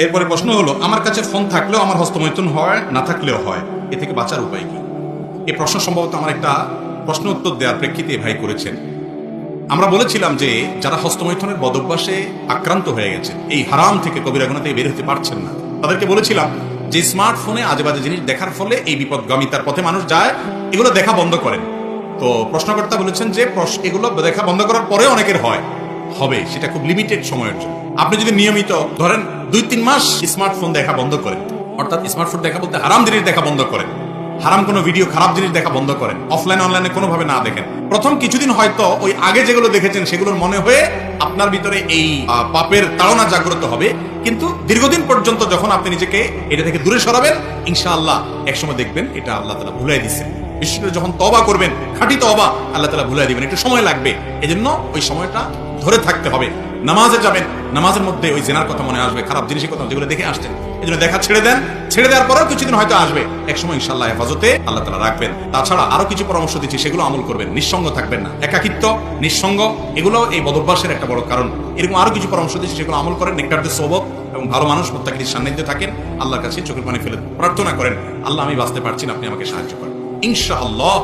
এরপরে প্রশ্ন হলো, আমার কাছে ফোন থাকলেও আমার হস্তমৈথুন হয়, না থাকলেও হয়, এ থেকে বাঁচার উপায় কি? এই প্রশ্ন সম্ভবত আমার একটা প্রশ্ন উত্তর দেওয়ার প্রেক্ষিতে ভাই করেছেন। আমরা বলেছিলাম যে যারা হস্তমৈথুনের বদভ্যাসে আক্রান্ত হয়ে গেছেন, এই হারাম থেকে কবিরা গুনাহ থেকে বের হতে পারছেন না, তাদেরকে বলেছিলাম যে স্মার্টফোনে আজে বাজে জিনিস দেখার ফলে এই বিপদগামিতার পথে মানুষ যায়, এগুলো দেখা বন্ধ করেন। তো প্রশ্নকর্তা বলেছেন যে এগুলো দেখা বন্ধ করার পরে অনেকের হবে, সেটা খুব লিমিটেড সময়ের জন্য। আপনি যদি নিয়মিত ধরেন 2-3 মাস স্মার্টফোন দেখা বন্ধ করেন, অর্থাৎ স্মার্টফোন দেখা বলতে হারাম জিনিস দেখা বন্ধ করেন, হারাম কোনো ভিডিও, খারাপ জিনিস দেখা বন্ধ করেন, অফলাইন অনলাইনে কোনোভাবে না দেখেন, প্রথম কিছুদিন হয়তো ওই আগে যেগুলো দেখেছেন সেগুলোর মনে হয়ে আপনার ভিতরে এই পাপের তাড়না জাগ্রত হবে, কিন্তু দীর্ঘদিন পর্যন্ত যখন আপনি নিজেকে এটা থেকে দূরে সরাবেন, ইনশাআল্লাহ একসময় দেখবেন এটা আল্লাহ তাআলা ভুলাই দিচ্ছেন। বিশেষ করে যখন তওবা করবেন, খাঁটি তওবা, আল্লাহ তাআলা ভুলাই দিবেন, একটু সময় লাগবে। এজন্য ওই সময়টা ধরে থাকতে হবে। নামাজে যাবেন, নামাজের মধ্যে ওই জেনার কথা মনে আসবে, খারাপ জিনিসের কথা যেগুলো দেখে আসছেন, এই জন্য দেখা ছেড়ে দেন। ছেড়ে দেওয়ার পরেও কিছুদিন হয়তো আসবে, একসময় ইনশাআল্লাহ হেফাজতে আল্লাহ তাআলা রাখবেন। তাছাড়া আরো কিছু পরামর্শ দিচ্ছি, সেগুলো আমল করবেন, নিঃসঙ্গ থাকবেন না। একাকিত্ব, নিঃসঙ্গ, এগুলো এই বদভ্যাসের একটা বড় কারণ। এরকম আরো কিছু পরামর্শ দিচ্ছি, সেগুলো আমল করেন। নেককারদের সোহবত এবং ভালো মানুষ মুত্তাকিদের সান্নিধ্যে থাকেন, আল্লাহর কাছে চোখের পানি ফেলে প্রার্থনা করেন, আল্লাহ আমি বাঁচতে পারছি না, আপনি আমাকে সাহায্য করেন, ইনশাআল্লাহ।